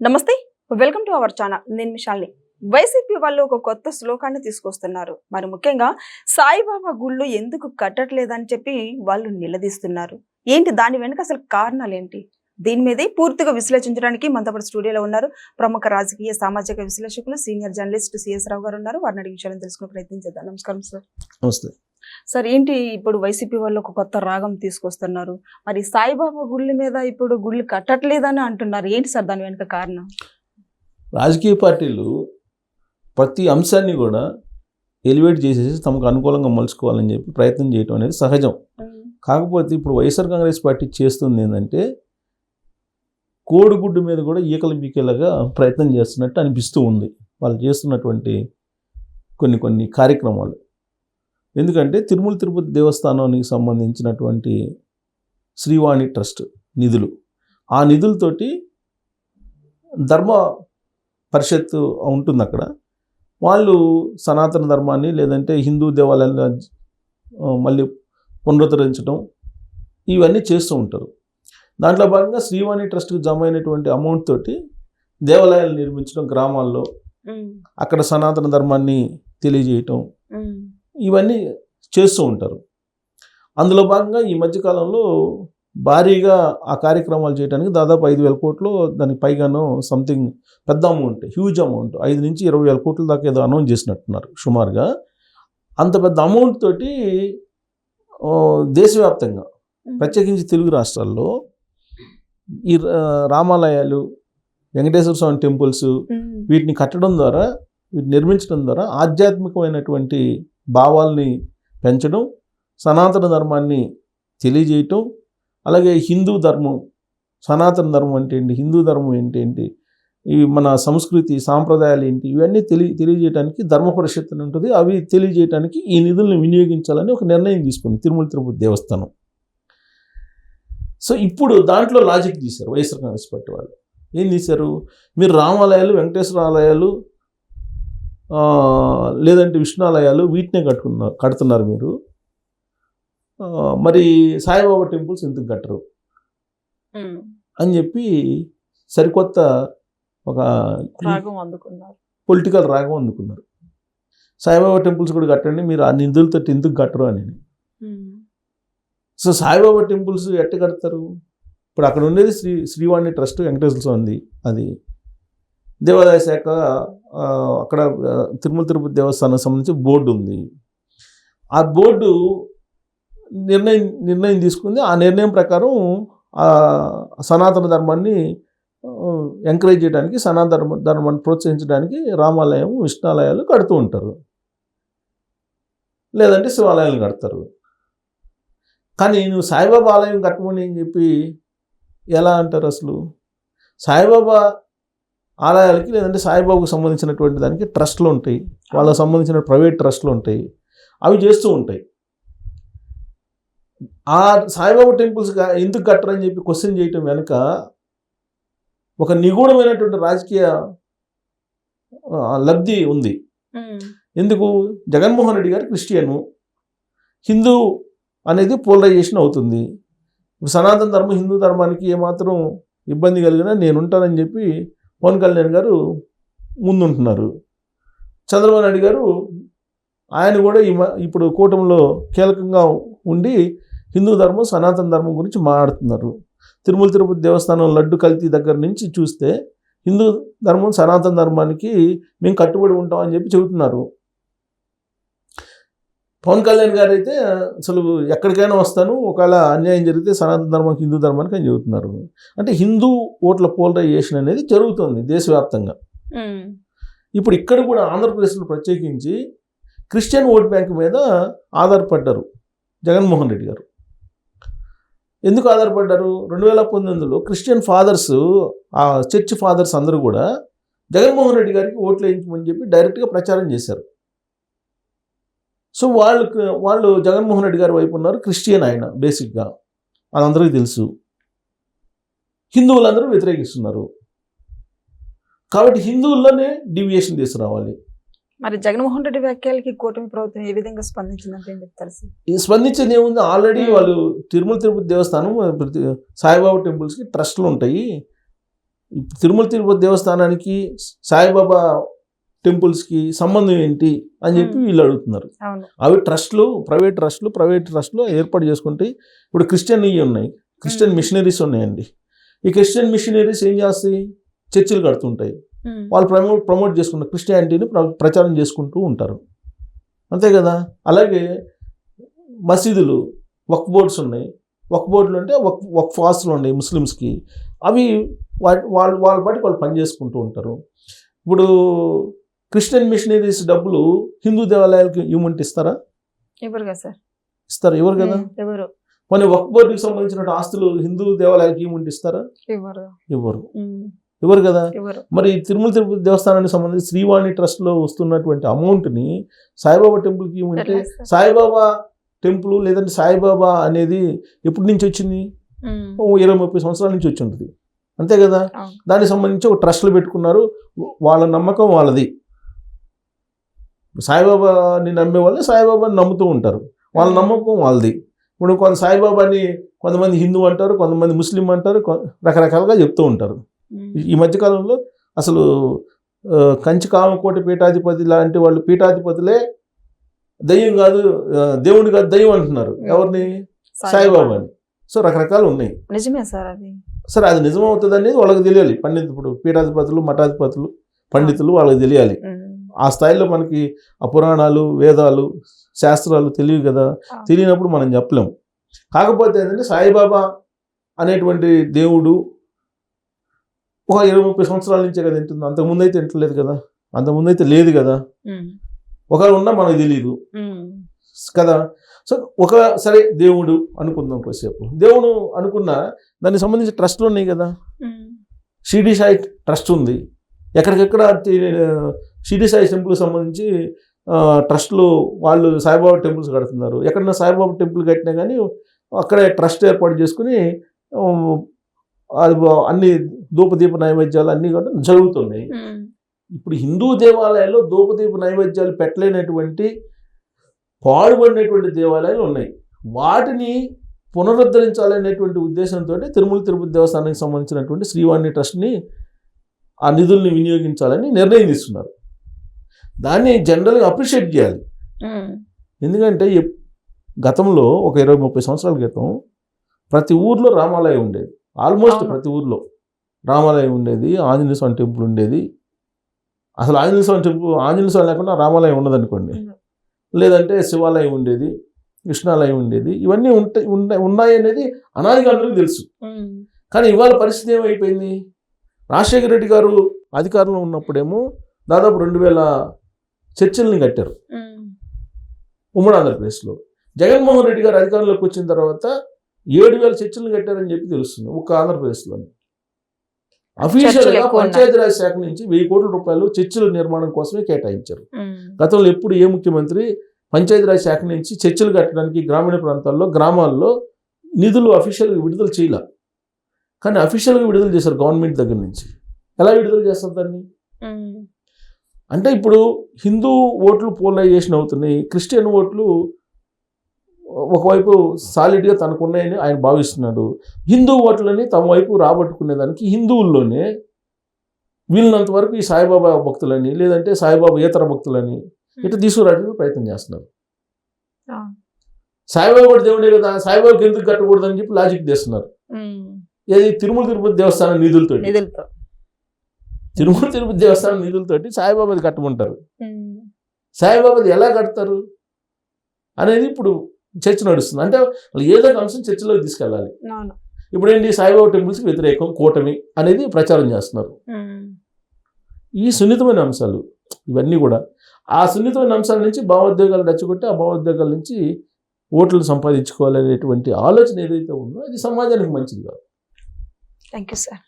నమస్తే. Welcome to our channel. నేను మిషాల్ని. YCP వాళ్ళు ఒక కొత్త శ్లోకాన్ని తీసుకొస్తున్నారు. మరి ముఖ్యంగా సాయిబాబా గుళ్ళు ఎందుకు కట్టట్లేదని చెప్పి వాళ్ళు నిలదీస్తున్నారు. ఏంటి దాని వెనుక అసలు కారణాలు ఏంటి? దీని మీదే పూర్తిగా విశ్లేషించడానికి మనతో పాటు స్టూడియోలో ఉన్నారు ప్రముఖ రాజకీయ సామాజిక విశ్లేషకులు సీనియర్ జర్నలిస్ట్ సిఎస్ రావు గారు ఉన్నారు. వారిని అడిగి విషయాలను తెలుసుకునే ప్రయత్నం చేద్దాం. నమస్కారం సార్. నమస్తే సార్, ఏంటి ఇప్పుడు వైసీపీ వాళ్ళు ఒక కొత్త రాగం తీసుకొస్తున్నారు. మరి సాయిబాబా గుళ్ళ మీద ఇప్పుడు గుళ్ళు కట్టట్లేదని అంటున్నారు. ఏంటి సార్ దాని వెనుక కారణం? రాజకీయ పార్టీలు ప్రతి అంశాన్ని కూడా ఎలివేట్ చేసేసి తమకు అనుకూలంగా మలుచుకోవాలని చెప్పి ప్రయత్నం చేయడం అనేది సహజం. కాకపోతే ఇప్పుడు వైఎస్ఆర్ కాంగ్రెస్ పార్టీ చేస్తుంది ఏంటంటే కోడిగుడ్డు మీద కూడా ఈకలు బీకేలాగా ప్రయత్నం చేస్తున్నట్టు అనిపిస్తూ ఉంది వాళ్ళు చేస్తున్నటువంటి కొన్ని కార్యక్రమాలు. ఎందుకంటే తిరుమల తిరుపతి దేవస్థానానికి సంబంధించినటువంటి శ్రీవాణి ట్రస్ట్ నిధులు, ఆ నిధులతోటి ధర్మ పరిషత్తు ఉంటుంది అక్కడ. వాళ్ళు సనాతన ధర్మాన్ని లేదంటే హిందూ దేవాలయాలను మళ్ళీ పునరుద్ధరించడం ఇవన్నీ చేస్తూ ఉంటారు. దాంట్లో భాగంగా శ్రీవాణి ట్రస్ట్కి జమ అయినటువంటి అమౌంట్ తోటి దేవాలయాలు నిర్మించడం, గ్రామాల్లో అక్కడ సనాతన ధర్మాన్ని తెలియజేయటం, ఇవన్నీ చేస్తూ ఉంటారు. అందులో భాగంగా ఈ మధ్యకాలంలో భారీగా ఆ కార్యక్రమాలు చేయడానికి దాదాపు 5,000 కోట్లు, దానికి పైగానో సంథింగ్ పెద్ద అమౌంట్, హ్యూజ్ అమౌంట్, 5 నుంచి 20,000 కోట్ల దాకా ఏదో అనౌన్స్ చేసినట్టున్నారు సుమారుగా. అంత పెద్ద అమౌంట్ తోటి దేశవ్యాప్తంగా ప్రత్యేకించి తెలుగు రాష్ట్రాల్లో ఈ రామాలయాలు, వెంకటేశ్వర స్వామి టెంపుల్స్ వీటిని కట్టడం ద్వారా, వీటిని నిర్మించడం ద్వారా ఆధ్యాత్మికమైనటువంటి భావాల్ని పెంచడం, సనాతన ధర్మాన్ని తెలియజేయటం, అలాగే హిందూ ధర్మం, సనాతన ధర్మం అంటే ఏంటి, హిందూ ధర్మం ఏంటి, ఇవి మన సంస్కృతి సాంప్రదాయాలు ఏంటి, ఇవన్నీ తెలియజేయడానికి ధర్మ పరిషత్ అని ఉంటుంది. అవి తెలియజేయడానికి ఈ నిధులను వినియోగించాలని ఒక నిర్ణయం తీసుకుంది తిరుమల తిరుపతి దేవస్థానం. సో ఇప్పుడు దాంట్లో లాజిక్ తీశారు వైఎస్ఆర్ కాంగ్రెస్ పార్టీ వాళ్ళు. ఏం తీశారు? మీరు రామాలయాలు, వెంకటేశ్వర ఆలయాలు, లేదంటే విష్ణాలయాలు వీటినే కడుతున్నారు మీరు, మరి సాయిబాబా టెంపుల్స్ ఎందుకు కట్టరు అని చెప్పి సరికొత్త ఒక పొలిటికల్ రాగం అందుకున్నారు. సాయిబాబా టెంపుల్స్ కూడా కట్టండి, మీరు ఆ నిధులతో ఎందుకు కట్టరు అని. సో సాయిబాబా టెంపుల్స్ ఎట్ట కడతారు? ఇప్పుడు అక్కడ ఉండేది శ్రీవాణి ట్రస్ట్, వెంకటేశ్వర స్వామి, అది దేవాదాయ శాఖ. అక్కడ తిరుమల తిరుపతి దేవస్థానం సంబంధించి బోర్డు ఉంది. ఆ బోర్డు నిర్ణయం తీసుకుంది. ఆ నిర్ణయం ప్రకారం సనాతన ధర్మాన్ని ఎంకరేజ్ చేయడానికి, సనాతన ధర్మాన్ని ప్రోత్సహించడానికి రామాలయం, విష్ణాలయాలు కడుతూ ఉంటారు, లేదంటే శివాలయాలు కడతారు. కానీ నువ్వు సాయిబాబా ఆలయం కట్టమని అని చెప్పి ఎలా అంటారు? అసలు సాయిబాబా ఆలయాలకి లేదంటే సాయిబాబాకు సంబంధించినటువంటి దానికి ట్రస్ట్లు ఉంటాయి, వాళ్ళకి సంబంధించిన ప్రైవేట్ ట్రస్ట్లు ఉంటాయి, అవి చేస్తూ ఉంటాయి. ఆ సాయిబాబా టెంపుల్స్ ఎందుకు కట్టరని చెప్పి క్వశ్చన్ చేయటం వెనుక ఒక నిగూఢమైనటువంటి రాజకీయ లబ్ధి ఉంది. ఎందుకు? జగన్మోహన్ రెడ్డి గారు క్రిస్టియను, హిందూ అనేది పోలరైజేషన్ అవుతుంది. సనాతన ధర్మం హిందూ ధర్మానికి ఏమాత్రం ఇబ్బంది కలిగినా నేనుంటానని చెప్పి పవన్ కళ్యాణ్ గారు ముందుంటున్నారు. చంద్రబాబు నాయుడు గారు ఆయన కూడా ఇప్పుడు కూటమిలో కీలకంగా ఉండి హిందూ ధర్మం, సనాతన ధర్మం గురించి మాట్లాడుతున్నారు. తిరుమల తిరుపతి దేవస్థానం లడ్డు కల్తీ దగ్గర నుంచి చూస్తే హిందూ ధర్మం, సనాతన ధర్మానికి మేము కట్టుబడి ఉంటామని చెప్పి చెబుతున్నారు. పవన్ కళ్యాణ్ గారు అయితే అసలు ఎక్కడికైనా వస్తాను, ఒకవేళ అన్యాయం జరిగితే సనాతన ధర్మానికి, హిందూ ధర్మానికి అని చెబుతున్నారు. అంటే హిందూ ఓట్ల పోలరైజేషన్ అనేది జరుగుతుంది దేశవ్యాప్తంగా. ఇప్పుడు ఇక్కడ కూడా ఆంధ్రప్రదేశ్లో ప్రత్యేకించి క్రిస్టియన్ ఓట్ బ్యాంక్ మీద ఆధారపడ్డారు జగన్మోహన్ రెడ్డి గారు. ఎందుకు ఆధారపడ్డారు? 2019లో క్రిస్టియన్ ఫాదర్స్, ఆ చర్చ్ ఫాదర్స్ అందరూ కూడా జగన్మోహన్ రెడ్డి గారికి ఓట్లు వేయించమని చెప్పి డైరెక్ట్గా ప్రచారం చేశారు. సో వాళ్ళు జగన్మోహన్ రెడ్డి గారి వైపు ఉన్నారు. క్రిస్టియన్ ఆయన బేసిక్గా, అది అందరికీ తెలుసు. హిందువులందరూ వ్యతిరేకిస్తున్నారు. కాబట్టి హిందువుల్లోనే డివియేషన్ తీసుకురావాలి. మరి జగన్మోహన్ రెడ్డి వ్యాఖ్యలకి కూటమి ప్రభుత్వం ఏ విధంగా స్పందించిందంటే ఏం చెప్తారు సార్? స్పందించేది ఏముంది? ఆల్రెడీ వాళ్ళు తిరుమల తిరుపతి దేవస్థానం, సాయిబాబా టెంపుల్స్కి ట్రస్ట్లు ఉంటాయి, తిరుమల తిరుపతి దేవస్థానానికి సాయిబాబా టెంపుల్స్కి సంబంధం ఏంటి అని చెప్పి వీళ్ళు అడుగుతున్నారు. అవి ప్రైవేట్ ట్రస్ట్లు ఏర్పాటు చేసుకుంటే ఇప్పుడు క్రిస్టియన్ ఉన్నాయి, క్రిస్టియన్ మిషనరీస్ ఉన్నాయండి. ఈ క్రిస్టియన్ మిషనరీస్ ఏం చేస్తాయి, చర్చిలు కడుతుంటాయి, వాళ్ళు ప్రమోట్ చేసుకుంటారు, క్రిస్టియానిటీని ప్రచారం చేసుకుంటూ ఉంటారు, అంతే కదా. అలాగే మసీదులు వక్ఫ్ బోర్డ్స్ ఉన్నాయి, వక్ఫ్ బోర్డులు అంటే వక్ఫ్ ఆస్తులు ఉన్నాయి ముస్లిమ్స్కి, అవి వాళ్ళ పాటికి వాళ్ళు పని చేసుకుంటూ ఉంటారు. ఇప్పుడు క్రిస్టియన్ మిషనరీస్ డబ్బులు హిందూ దేవాలయాలకు ఇవ్వమంటే ఇస్తారా? ఇస్తారు, ఎవరు కదా. కొన్ని వక్ఫ్ బోర్డుకి సంబంధించిన ఆస్తులు హిందూ దేవాలయాలకు ఇవ్వమంటే ఇస్తారా? ఎవరు కదా. మరి తిరుమల తిరుపతి దేవస్థానానికి సంబంధించి శ్రీవాణి ట్రస్ట్లో వస్తున్నటువంటి అమౌంట్ని సాయిబాబా టెంపుల్కి ఇవ్వమంటే, సాయిబాబా టెంపుల్ లేదంటే సాయిబాబా అనేది ఎప్పటి నుంచి వచ్చింది, 20-30 సంవత్సరాల నుంచి వచ్చి ఉంటుంది, అంతే కదా. దానికి సంబంధించి ఒక ట్రస్ట్లు పెట్టుకున్నారు, వాళ్ళ నమ్మకం వాళ్ళది. సాయిబాబాని నమ్మే వాళ్ళు సాయిబాబాని నమ్ముతూ ఉంటారు, వాళ్ళ నమ్మకం వాళ్ళది. ఇప్పుడు సాయిబాబాని కొంతమంది హిందూ అంటారు, కొంతమంది ముస్లిం అంటారు, రకరకాలుగా చెప్తూ ఉంటారు. ఈ మధ్యకాలంలో అసలు కంచి కామకోటి పీఠాధిపతి లాంటి వాళ్ళు పీఠాధిపతులే దయ్యం కాదు, దేవుడు కాదు, దయ్యం అంటున్నారు. ఎవరిని? సాయిబాబాని. సో రకరకాలు ఉన్నాయి. నిజమే సార్ అది. సరే, అది నిజం అవుతుంది అనేది వాళ్ళకి తెలియాలి. ఇప్పుడు పీఠాధిపతులు, మఠాధిపతులు, పండితులు వాళ్ళకి తెలియాలి. ఆ స్థాయిలో మనకి ఆ పురాణాలు, వేదాలు, శాస్త్రాలు తెలియవు కదా. తెలియనప్పుడు మనం చెప్పలేము. కాకపోతే ఏంటంటే సాయిబాబా అనేటువంటి దేవుడు ఒక 20-30 సంవత్సరాల నుంచే కదా తింటుంది, అంతకుముందు అయితే తింటలేదు కదా, అంతకుముందు అయితే లేదు కదా. ఒకవేళ ఉన్నా మనకు తెలియదు కదా. సో సరే దేవుడు అనుకుందాం కొద్దిసేపు. దేవుడు అనుకున్నా దానికి సంబంధించి ట్రస్ట్లు ఉన్నాయి కదా. షిరిడి సాయి ట్రస్ట్ ఉంది, ఎక్కడికెక్కడ షిరిడి సాయి టెంపుల్కి సంబంధించి ట్రస్ట్లు వాళ్ళు సాయిబాబా టెంపుల్స్ కడుతున్నారు. ఎక్కడన్నా సాయిబాబా టెంపుల్ కట్టినా కానీ అక్కడే ట్రస్ట్ ఏర్పాటు చేసుకుని అన్ని ధూపదీప నైవేద్యాలు అన్నీ కూడా జరుగుతున్నాయి. ఇప్పుడు హిందూ దేవాలయాల్లో ధూపదీప నైవేద్యాలు పెట్టలేనటువంటి పాడుపడినటువంటి దేవాలయాలు ఉన్నాయి. వాటిని పునరుద్ధరించాలనేటువంటి ఉద్దేశంతో తిరుమల తిరుపతి దేవస్థానానికి సంబంధించినటువంటి శ్రీవాణి ట్రస్ట్ని ఆ నిధుల్ని వినియోగించాలని నిర్ణయం తీసుకున్నారు. దాన్ని జనరల్గా అప్రిషియేట్ చేయాలి. ఎందుకంటే గతంలో ఒక 20-30 సంవత్సరాల క్రితం ప్రతి ఊర్లో రామాలయం ఉండేది. ఆల్మోస్ట్ ప్రతి ఊర్లో రామాలయం ఉండేది, ఆంజనేయ స్వామి టెంపుల్ ఉండేది. అసలు ఆంజనేయ స్వామి లేకుండా రామాలయం ఉండదనుకోండి. లేదంటే శివాలయం ఉండేది, కృష్ణాలయం ఉండేది. ఇవన్నీ ఉన్నాయి అనేది అనాదిగా అందరికీ తెలుసు. కానీ ఇవాళ పరిస్థితి ఏమైపోయింది, రాజశేఖర రెడ్డి గారు అధికారంలో ఉన్నప్పుడేమో దాదాపు 2000 చర్చిల్ని కట్టారు ఉమ్మడి ఆంధ్రప్రదేశ్లో. జగన్మోహన్ రెడ్డి గారు అధికారంలోకి వచ్చిన తర్వాత 7000 చర్చిల్ని కట్టారని చెప్పి తెలుస్తుంది ఒక్క ఆంధ్రప్రదేశ్లోని. అఫీషియల్గా పంచాయతీరాజ్ శాఖ నుంచి 1000 కోట్ల రూపాయలు చర్చిల నిర్మాణం కోసమే కేటాయించారు. గతంలో ఎప్పుడు ఏ ముఖ్యమంత్రి పంచాయతీరాజ్ శాఖ నుంచి చర్చిలు కట్టడానికి గ్రామీణ ప్రాంతాల్లో, గ్రామాల్లో నిధులు అఫీషియల్గా విడుదల చేయాల. కానీ అఫీషియల్గా విడుదల చేశారు గవర్నమెంట్ దగ్గర నుంచి. ఎలా విడుదల చేస్తారు దాన్ని? అంటే ఇప్పుడు హిందూ ఓట్లు పోలరైజేషన్ అవుతున్నాయి, క్రిస్టియన్ ఓట్లు ఒకవైపు సాలిడ్గా తనకున్నాయని ఆయన భావిస్తున్నాడు. హిందూ ఓట్లని తమ వైపు రాబట్టుకునేదానికి హిందువుల్లోనే వీళ్ళనంత వరకు ఈ సాయిబాబా భక్తులని లేదంటే సాయిబాబా ఇతర భక్తులని ఇట్లా తీసుకురావడానికి ప్రయత్నం చేస్తున్నారు. సాయిబాబా కూడా దేవుడే కదా, సాయిబాబాకి ఎందుకు కట్టకూడదు అని చెప్పి లాజిక్ చేస్తున్నారు. ఇది తిరుమల తిరుపతి దేవస్థానం నిధులతో, తిరుమల తిరుపతి దేవస్థానం నిధులతోటి సాయిబాబాది కట్టమంటారు. సాయిబాబాది ఎలా కడతారు అనేది ఇప్పుడు చర్చ నడుస్తుంది. అంటే వాళ్ళు ఏదో ఒక అంశం చర్చలోకి తీసుకెళ్ళాలి. ఇప్పుడు ఏంటి, సాయిబాబా టెంపుల్స్కి వ్యతిరేకం కూటమి అనేది ప్రచారం చేస్తున్నారు. ఈ సున్నితమైన అంశాలు ఇవన్నీ కూడా ఆ సున్నితమైన అంశాల నుంచి భావోద్వేగాలు రెచ్చగొట్టి ఆ భావోద్వేగాల నుంచి ఓట్లు సంపాదించుకోవాలనేటువంటి ఆలోచన ఏదైతే ఉందో అది సమాజానికి మంచిది కాదు. Thank you sir.